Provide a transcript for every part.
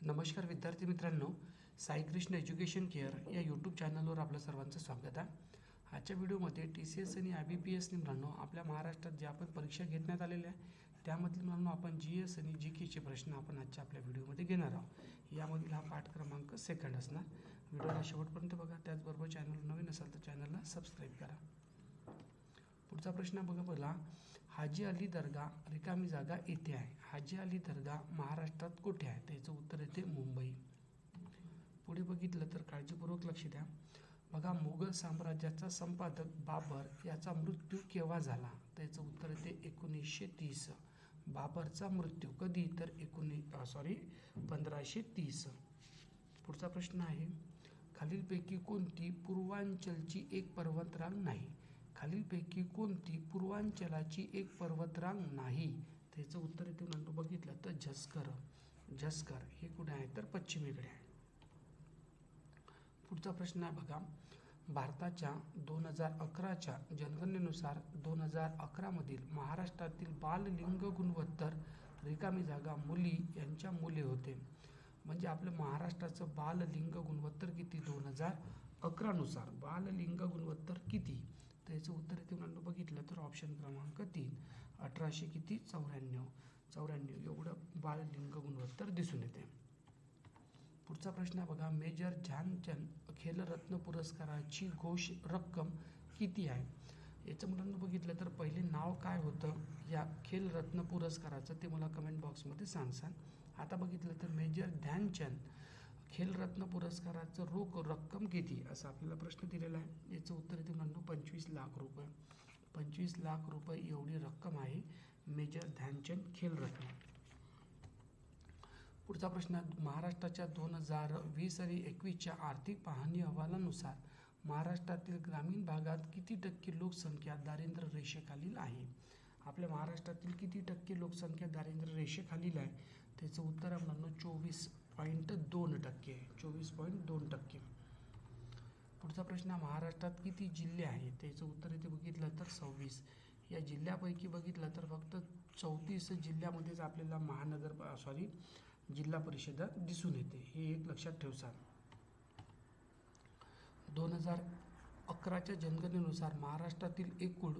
नमस्कार विद्यार्थी मित्रांनो, साई कृष्ण एज्युकेशन केअर या यूट्यूब चॅनलवर आपलं सर्वांचं स्वागत आहे. आजच्या व्हिडिओमध्ये TCS आणि IBPS मित्रांनो आपल्या महाराष्ट्रात ज्या आपण परीक्षा घेण्यात आलेल्या आहे त्यामधील मित्रांनो आपण GS आणि GKचे प्रश्न आपण आजच्या आपल्या व्हिडिओमध्ये घेणार आहोत. यामधील हा पाठ क्रमांक सेकंड असणार. व्हिडिओला शेवटपर्यंत बघा. त्याचबरोबर चॅनल नवीन असाल तर चॅनलला सबस्क्राईब करा. पुढचा प्रश्न बघा. पहिला, हाजी अली दर्गा रिकामी जागा येथे आहे. हाजी अली दर्गा महाराष्ट्रात कुठे आहे? त्याचं उत्तर येते मुंबई. पुढे बघितलं तर काळजीपूर्वक लक्ष द्या. बघा, मुघल साम्राज्याचा संपादक बाबर याचा मृत्यू केव्हा झाला? त्याचं उत्तर येते 1930. बाबरचा मृत्यू कधी? तर 1530. पुढचा प्रश्न आहे, खालीलपैकी कोणती पूर्वांचलची एक पर्वतरांग नाही? खालीलपैकी कोणती पूर्वांचलाची एक पर्वतरांग नाही? त्याचं उत्तर येते म्हणतो बघितलं तर झस्कर हे कुठे आहे? तर पश्चिमेकडे आहे. पुढचा प्रश्न आहे बघा, भारताच्या 2011च्या जनगणनेनुसार 2011 मधील महाराष्ट्रातील बाललिंग गुणोत्तर रिकामी जागा मुली यांच्या मुले होते. म्हणजे आपलं महाराष्ट्राचं बाललिंग गुणोत्तर किती? 2011 नुसार बाललिंग गुणोत्तर किती? त्याचं उत्तर येते म्हणून बघितलं तर ऑप्शन क्रमांक 3, 1894 एवढं बाललिंग गुणोत्तर दिसून येते. पुढचा प्रश्न आहे बघा, मेजर ध्यानचंद खेलरत्न पुरस्काराची घोष रक्कम किती आहे? याचं मुलांना बघितलं तर पहिले नाव काय होतं या खेलरत्न पुरस्काराचं ते मला कमेंट बॉक्समध्ये सांगसान. आता बघितलं तर मेजर ध्यानचंद खेलरत्न पुरस्काराचं रोख रक्कम किती असा आपल्याला प्रश्न दिलेला आहे. याचं उत्तर येते म्हणून 25 लाख रुपये. 25 लाख रुपये एवढी रक्कम आहे मेजर ध्यानचंद खेलरत्न. पुढचा प्रश्न, महाराष्ट्राच्या 2020 आणि 21च्या आर्थिक पाहणी अहवालानुसार महाराष्ट्रातील ग्रामीण भागात किती टक्के लोकसंख्या दारिद्र्य रेषेखालील आहे? आपल्या महाराष्ट्रातील किती टक्के लोकसंख्या दारिद्र्य रेषेखालील आहे? त्याचं उत्तर आहे मुलांनो 24.2%. 24.2%. पुढचा प्रश्न, महाराष्ट्रात किती जिल्हे आहेत? त्याचं उत्तर इथे बघितलं तर 26. या जिल्ह्यापैकी बघितलं तर फक्त 34 जिल्ह्यामध्येच आपल्याला जिल्हा परिषदा दिसून येते. हे एक लक्षात ठेवसा. 2011च्या जनगणनेनुसार महाराष्ट्रातील एकूण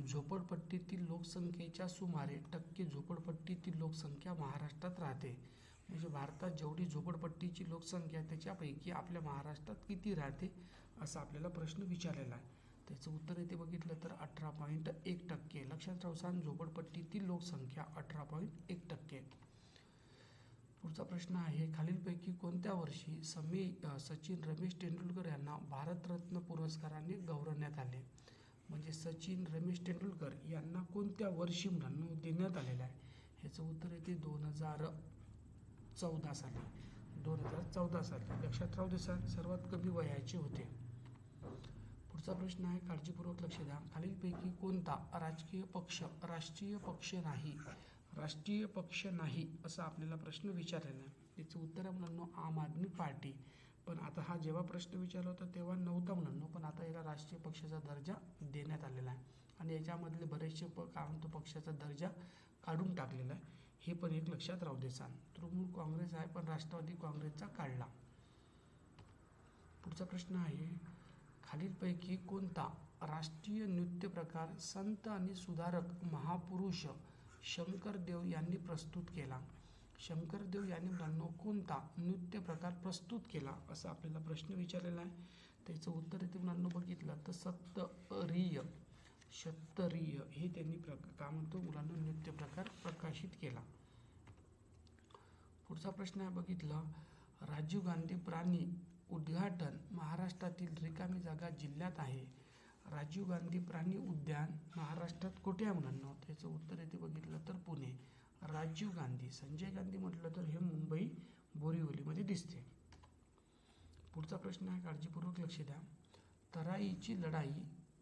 झोपडपट्टीतील लोकसंख्येच्या सुमारे टक्के झोपडपट्टीतील लोकसंख्या महाराष्ट्रात राहते. म्हणजे भारतात जेवढी झोपडपट्टीची लोकसंख्या त्याच्यापैकी आपल्या महाराष्ट्रात किती राहते असा आपल्याला प्रश्न विचारलेला आहे. त्याचं उत्तर इथे बघितलं तर 18.1%. लक्षात ठेवा, झोपडपट्टीतील लोकसंख्या 18.1%. पुढचा प्रश्न आहे, खालीलपैकी कोणत्या वर्षी सचिन रमेश तेंडुलकर यांना भारतरत्न पुरस्काराने गौरवण्यात आले? म्हणजे सचिन रमेश तेंडुलकर यांना कोणत्या वर्षी देण्यात आलेलं आहे? ह्याचं उत्तर येते 2014 साली. 2014 साली. लक्षात राहू दे सर, सर्वात कमी वयाचे होते. पुढचा प्रश्न आहे, काळजीपूर्वक लक्ष द्या. खालीलपैकी कोणता राजकीय पक्ष नाही असा आपल्याला प्रश्न विचारलेला आहे? याचं उत्तर आहे मुलांनो आम आदमी पार्टी. पण आता हा जेव्हा प्रश्न विचारला होता तेव्हा नव्हता मुलांनो, पण आता याला राष्ट्रीय पक्षाचा दर्जा देण्यात आलेला आहे. आणि याच्यामधले बरेचसे पक्षाचा दर्जा काढून टाकलेला आहे. हे पण एक लक्षात राहू दे सांग. तृणमूल काँग्रेस आहे पण राष्ट्रवादी काँग्रेसचा काढला. पुढचा प्रश्न आहे, खालीलपैकी कोणता राष्ट्रीय नृत्य प्रकार संत आणि सुधारक महापुरुष शंकरदेव यांनी प्रस्तुत केला? शंकरदेव यांनी मुलांनो कोणता नृत्य प्रकार प्रस्तुत केला असा आपल्याला प्रश्न विचारलेला आहे? त्याचं उत्तर इथे मुलांनो बघितलं तर सत्तरीय हे त्यांनी मुलांना नृत्य प्रकार प्रकाशित केला. पुढचा प्रश्न आहे बघितला, राजीव गांधी प्राणी उद्घाटन महाराष्ट्रातील रिकामी जागा जिल्ह्यात आहे. राजीव गांधी प्राणी उद्यान महाराष्ट्रात कुठे आहे मुलांना? त्याचं उत्तर येते बघितलं तर पुणे. राजीव गांधी, संजय गांधी म्हटलं तर हे मुंबई बोरिवलीमध्ये दिसते. पुढचा प्रश्न आहे, काळजीपूर्वक लक्ष द्या.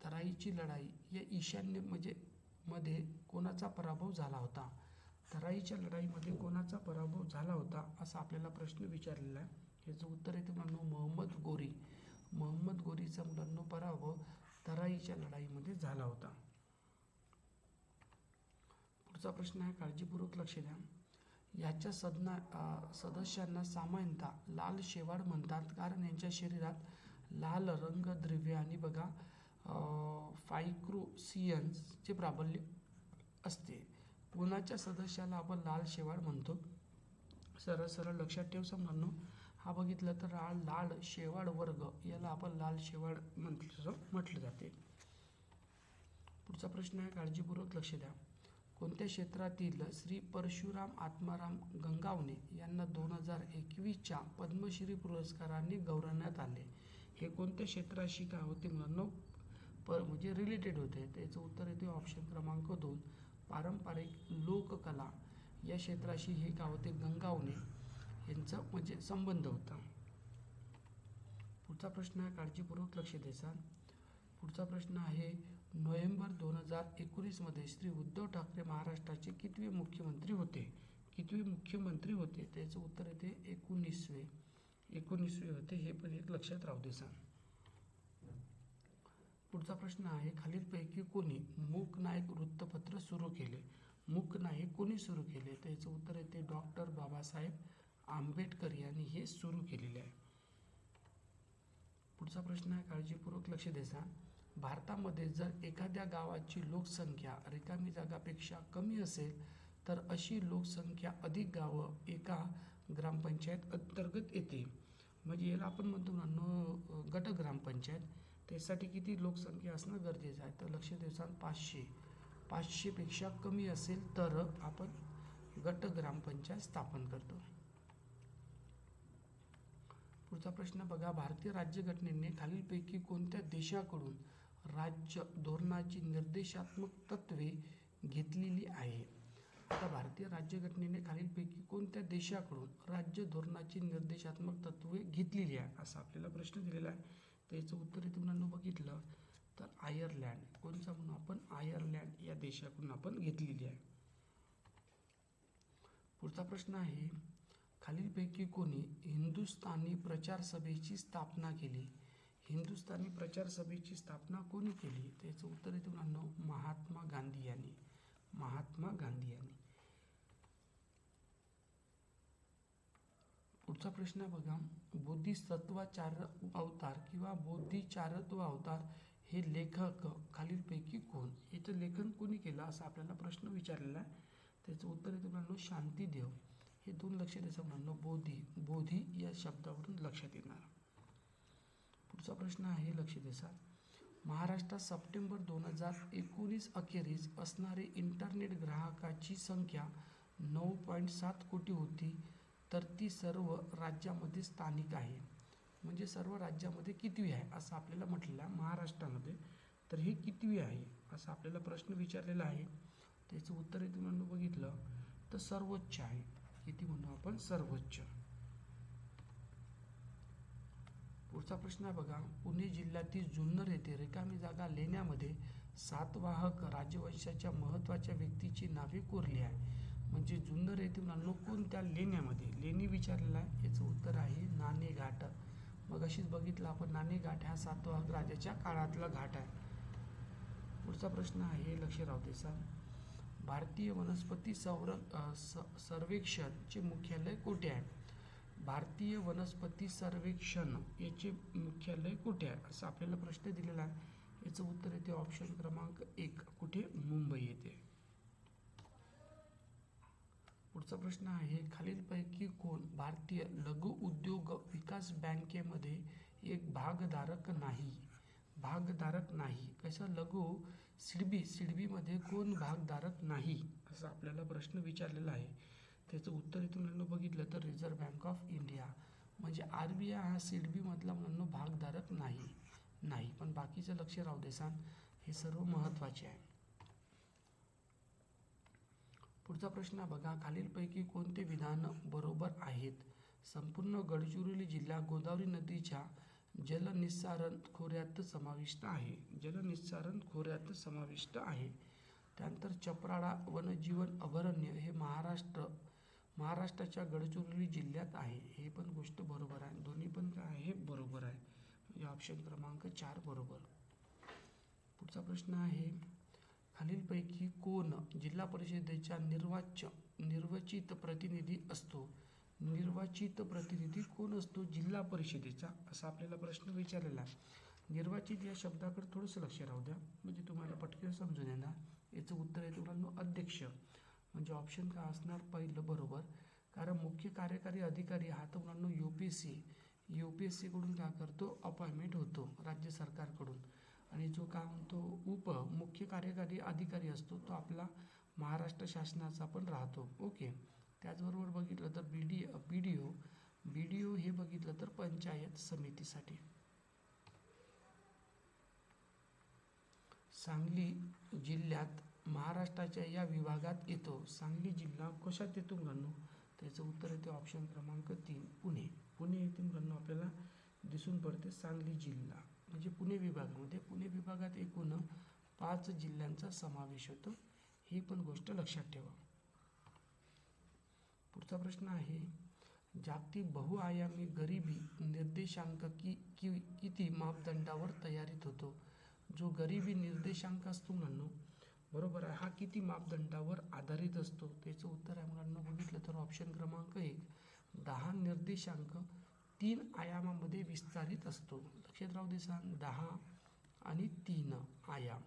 तराईची लढाई या ईशान्य मध्ये कोणाचा पराभव झाला होता? तराईच्या लढाईमध्ये कोणाचा पराभव झाला होता असा आपल्याला प्रश्न विचारलेला आहे. याचं उत्तर येते मुलांनो मोहम्मद गोरीचा मुलांनो पराभव तराईच्या लढाईमध्ये झाला होता. पुढचा प्रश्न आहे, काळजीपूर्वक लक्ष द्या. याच्या सदस्यांना सामान्यतः लाल शेवाळ म्हणतात, कारण यांच्या शरीरात लाल रंगद्रव्य आणि बघा फायक्रोसियन्सचे प्राबल्य असते. कोणाच्या सदस्याला आपण लाल शेवाळ म्हणतो? सरळ सरळ लक्षात ठेव समजांनो. हा बघितलं तर लाल शेवाळ वर्ग याला आपण लाल शेवाळ म्हटलं जाते. पुढचा प्रश्न आहे, काळजीपूर्वक लक्ष द्या. कोणत्या क्षेत्रातील श्री परशुराम आत्माराम गंगावणे यांना 2021च्या पद्मश्री पुरस्काराने गौरवण्यात आले? हे कोणत्या क्षेत्राशी काय होते मुलांनो? म्हणजे रिलेटेड होते. त्याचं उत्तर येते ऑप्शन क्रमांक 2, पारंपरिक लोककला या क्षेत्राशी हे काय होते? गंगावणे यांचा म्हणजे संबंध होता. पुढचा प्रश्न आहे, काळजीपूर्वक लक्ष द्यायचा. पुढचा प्रश्न आहे, नोव्हेंबर 2019 मध्ये श्री उद्धव ठाकरे महाराष्ट्राचे कितवे मुख्यमंत्री होते? कितवे मुख्यमंत्री होते? त्याचं उत्तर येते 19वे होते. हे पण एक लक्षात राहू दे सांग. पुढचा प्रश्न आहे, खालीलपैकी कोणी मूक नायक वृत्तपत्र सुरू केले? मूक नायक कोणी सुरू केले? त्याचं उत्तर येते डॉक्टर बाबासाहेब आंबेडकर यांनी हे सुरू केलेले आहे. पुढचा प्रश्न आहे, काळजीपूर्वक लक्ष द्यायचा. भारतामध्ये जर एखाद्या गावाची लोकसंख्या रिकामी जागापेक्षा कमी असेल तर अशी लोकसंख्या अधिक गावं एका ग्रामपंचायत अंतर्गत येते. म्हणजे याला आपण म्हणतो ना गट ग्रामपंचायत. त्यासाठी किती लोकसंख्या असणं गरजेचं आहे? तर लक्ष द्यायचं 500पेक्षा कमी असेल तर आपण गट ग्रामपंचायत स्थापन करतो. पुढचा प्रश्न बघा, भारतीय राज्यघटनेने खालीलपैकी कोणत्या देशाकडून राज्य धोरणाची निर्देशात्मक तत्त्वे घेतलेली आहे? आता भारतीय राज्यघटनेने खालीलपैकी कोणत्या देशाकडून राज्य धोरणाची निर्देशात्मक तत्त्वे घेतलेली आहे असा आपल्याला प्रश्न दिलेला आहे. त्याचं उत्तर इथे मुलांना बघितलं तर आयर्लंड. कोणचा म्हणून आपण? आयर्लंड या देशाकडून आपण घेतलेली आहे. पुढचा प्रश्न आहे, खालीलपैकी कोणी हिंदुस्थानी प्रचार सभेची स्थापना केली? हिंदुस्थानी प्रचार सभेची स्थापना कोणी केली? त्याचं उत्तर येते मुलांना महात्मा गांधी यांनी. महात्मा गांधी यांनी. पुढचा प्रश्न बघा, बोधिसत्वाचार्य अवतार किंवा बोधिचारत्व अवतार हे लेखक खालीलपैकी कोण? याचं लेखन कोणी केलं असा आपल्याला प्रश्न विचारलेला आहे. त्याचं उत्तर येते मुलांना शांतीदेव. हे दोन लक्ष द्यायचं मुलांना. बोधी या शब्दावरून लक्षात येणार. पुढचा प्रश्न आहे, लक्ष द्यायचा. महाराष्ट्रात सप्टेंबर 2019 अखेरीस असणारे इंटरनेट ग्राहकाची संख्या 9.7 कोटी होती, तर ती सर्व राज्यामध्ये स्थानिक आहे. म्हणजे सर्व राज्यामध्ये कितवी आहे असं आपल्याला म्हटलेलं आहे महाराष्ट्रामध्ये. तर हे कितवी आहे असा आपल्याला प्रश्न विचारलेला आहे. त्याचं उत्तर येते म्हणून बघितलं तर सर्वोच्च आहे. किती म्हणू आपण? सर्वोच्च. पुढचा प्रश्न आहे बघा, पुणे जिल्ह्यातील जुन्नर येथे रिकामी जागा लेण्यामध्ये सातवाहक राजवंशाच्या महत्त्वाच्या व्यक्तीची नावे कोरली आहे. म्हणजे जुन्नर येथे कोणत्या लेण्यामध्ये? लेणी विचारलेला आहे. याचं उत्तर आहे नाणेघाट. मग अशीच बघितलं आपण नाणेघाट हा सातवाहक राजाच्या काळातला घाट आहे. पुढचा प्रश्न आहे, लक्ष राहू द्यायचा. भारतीय वनस्पती सर्वेक्षणचे मुख्यालय कुठे आहे? भारतीय वनस्पती सर्वेक्षण याचे मुख्यालय कुठे आहे असा आपल्याला प्रश्न दिलेला आहे. याचं उत्तर येते ऑप्शन क्रमांक 1, कुठे? मुंबई येथे. पुढचा प्रश्न आहे, खालीलपैकी कोण भारतीय लघु उद्योग विकास बँकेमध्ये एक भागधारक नाही? भागधारक नाही. कसं? लघु सिडबीमध्ये कोण भागधारक नाही असा आपल्याला प्रश्न विचारलेला आहे. त्याचं उत्तर इथून बघितलं तर रिझर्व्ह बँक ऑफ इंडिया. म्हणजे RBI हा सिडबीमधला म्हणून भागधारक नाही. पण बाकीचं लक्ष राहू दे सांग, हे सर्व महत्त्वाचे आहे. पुढचा प्रश्न बघा, खालीलपैकी कोणते विधान बरोबर आहेत? संपूर्ण गडचिरोली जिल्हा गोदावरी नदीच्या जलनिस्सारण खोऱ्यात समाविष्ट आहे. जलनिस्सारण खोऱ्यात समाविष्ट आहे. त्यानंतर चपराळा वन्यजीव अभयारण्य हे महाराष्ट्राच्या गडचिरोली जिल्ह्यात आहे. हे पण गोष्ट बरोबर आहे. दोन्ही पण काय आहे? बरोबर आहे. म्हणजे ऑप्शन क्रमांक 4 बरोबर. पुढचा प्रश्न आहे, खालीलपैकी कोण जिल्हा परिषदेच्या निर्वाचित प्रतिनिधी असतो? निर्वाचित प्रतिनिधी कोण असतो? जिल्हा परिषदेचा, असा आपल्याला प्रश्न विचारलेला आहे. निर्वाचित या शब्दाकडे थोडंसं लक्ष राहू द्या, म्हणजे तुम्हाला पटकन समजून येणार. याचं उत्तर आहे मुलांनो अध्यक्ष. म्हणजे ऑप्शन काय असणार? पहिलं बरोबर. कारण मुख्य कार्यकारी अधिकारी हा तर मुलांनो UPSC कडून काय करतो? अपॉइंटमेंट होतो राज्य सरकारकडून. आणि जो काय म्हणतो मुख्य कार्यकारी अधिकारी असतो तो आपला महाराष्ट्र शासनाचा पण राहतो. ओके. त्याचबरोबर बघितलं तर BDO हे बघितलं तर पंचायत समितीसाठी. सांगली जिल्ह्यात महाराष्ट्राच्या या विभागात येतो. सांगली जिल्हा कशात येतो मुलांनो? त्याचं उत्तर येते ऑप्शन क्रमांक 3 पुणे. पुणे येथे मुलांनो आपल्याला दिसून पडते सांगली जिल्हा. म्हणजे पुणे विभागामध्ये, पुणे विभागात एकूण 5 जिल्ह्यांचा समावेश होतो. ही पण गोष्ट लक्षात ठेवा. पुढचा प्रश्न आहे, जागतिक बहुआयामी गरिबी निर्देशांक किती मापदंडावर तयारीत होतो? जो गरिबी निर्देशांक असतो मुलांनो, बरोबर आहे, हा किती मापदंडावर आधारित असतो? त्याचं उत्तर आहे मुलांना बघितलं तर ऑप्शन क्रमांक 1 10 निर्देशांक 3 आयामामध्ये विस्तारित असतो. लक्षात राहू दे सांग, 10 आणि 3 आयाम.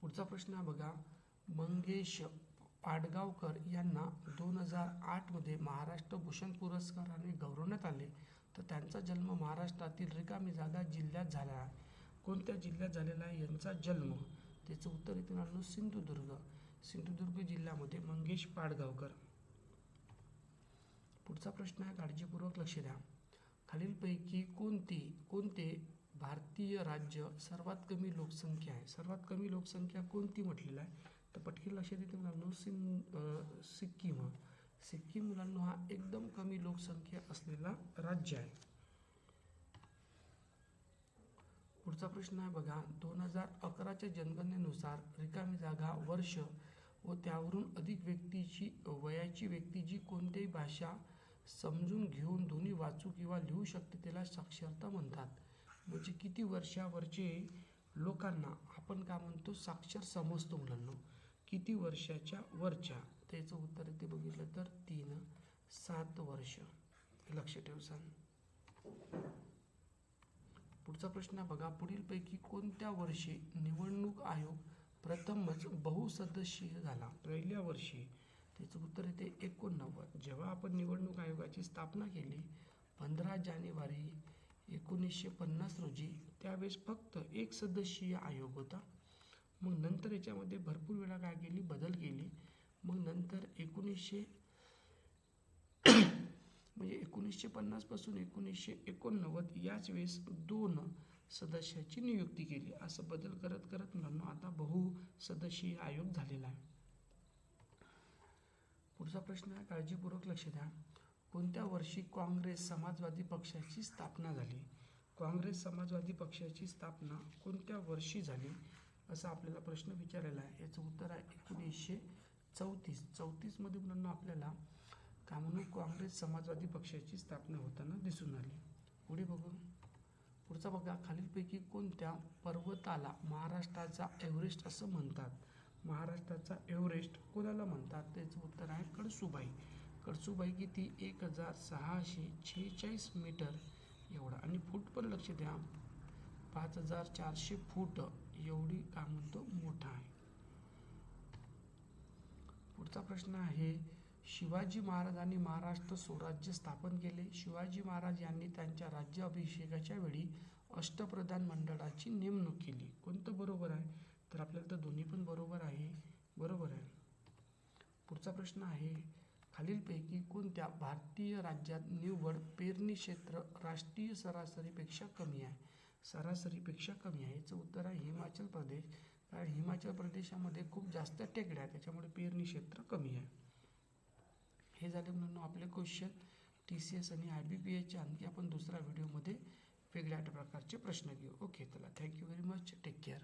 पुढचा प्रश्न आहे बघा, मंगेश पाडगावकर यांना 2008 मध्ये महाराष्ट्र भूषण पुरस्काराने गौरवण्यात आले. तर त्यांचा जन्म महाराष्ट्रातील रिकामी जागा जिल्ह्यात झाला आहे. कोणत्या जिल्ह्यात झालेला आहे यांचा जन्म? त्याचं उत्तर इथे मिळालं सिंधुदुर्ग जिल्ह्यामध्ये मंगेश पाडगावकर. पुढचा प्रश्न आहे, काळजीपूर्वक लक्ष द्या. खालीलपैकी कोणते भारतीय राज्य सर्वात कमी लोकसंख्या आहे? सर्वात कमी लोकसंख्या कोणती म्हटलेलं आहे? तर पटकन लक्षात येते मुलांनो सिक्कीम मुलांनो हा एकदम कमी लोकसंख्या असलेला राज्य आहे. पुढचा प्रश्न आहे बघा, 2011च्या जनगणनेनुसार रिकामी जागा, वर्ष व त्यावरून अधिक वयाची व्यक्ती जी कोणत्याही भाषा समजून घेऊन ध्वनी वाचू किंवा लिहू शकते त्याला साक्षरता म्हणतात. म्हणजे किती वर्षावरचे लोकांना आपण काय म्हणतो? साक्षर समजतो मुलांनो. किती वर्षाच्या वरच्या? त्याचं उत्तर इथे बघितलं तर 7 वर्ष. लक्ष ठेव सांग. पुढचा प्रश्न बघा, पुढीलपैकी कोणत्या वर्षी निवडणूक आयोग प्रथमच बहुसदस्यीय झाला? पहिल्या वर्षी. त्याचं उत्तर येते 89. जेव्हा आपण निवडणूक आयोगाची स्थापना केली 15 जानेवारी 1950 रोजी, त्यावेळेस फक्त 1 सदस्यीय आयोग होता. मग नंतर याच्यामध्ये भरपूर वेळा काय केली? बदल केली. मग नंतर 1950 पासून 1989 याच वेळेस 2 सदस्याची नियुक्ती केली. असं बदल करत करत मुलांना आता बहुसदस्यीय आयोग झालेला आहे. पुढचा प्रश्न आहे, काळजीपूर्वक लक्ष द्या. कोणत्या वर्षी काँग्रेस समाजवादी पक्षाची स्थापना झाली? काँग्रेस समाजवादी पक्षाची स्थापना कोणत्या वर्षी झाली असा आपल्याला प्रश्न विचारलेला आहे. याचं उत्तर आहे 1934 मध्ये मुलांना आपल्याला काय म्हणून काँग्रेस समाजवादी पक्षाची स्थापना होताना दिसून आली. पुढे बघू. पुढचा बघा, खालीलपैकी कोणत्या पर्वताला महाराष्ट्राचा एव्हरेस्ट असं म्हणतात? महाराष्ट्राचा एव्हरेस्ट कोणाला म्हणतात? त्याचं उत्तर आहे कळसुबाई. कळसुबाई किती? 1646 मीटर एवढा. आणि फूट पण लक्ष द्या, 5400 फूट एवढी काय म्हणतो मोठा आहे. पुढचा प्रश्न आहे, शिवाजी महाराजांनी महाराष्ट्र स्वराज्य स्थापन केले. शिवाजी महाराज यांनी त्यांच्या राज्याभिषेकाच्या वेळी अष्टप्रधान मंडळाची नेमणूक केली. कोणतं बरोबर आहे? तर आपल्याला तर दोन्ही पण बरोबर आहे. बरोबर आहे. पुढचा प्रश्न आहे, खालीलपैकी कोणत्या भारतीय राज्यात निव्वळ पेरणी क्षेत्र राष्ट्रीय सरासरीपेक्षा कमी आहे? सरासरीपेक्षा कमी आहे. याचं उत्तर आहे हिमाचल प्रदेश. कारण हिमाचल प्रदेशामध्ये खूप जास्त टेकड्या आहेत, त्याच्यामुळे पेरणी क्षेत्र कमी आहे. हे झाले म्हणून आपले क्वेश्चन TCS आणि IBPSचे. आणखी आपण दुसऱ्या व्हिडिओमध्ये वेगळ्या प्रकारचे प्रश्न घेऊ. ओके, चला, thank you very much. Take care.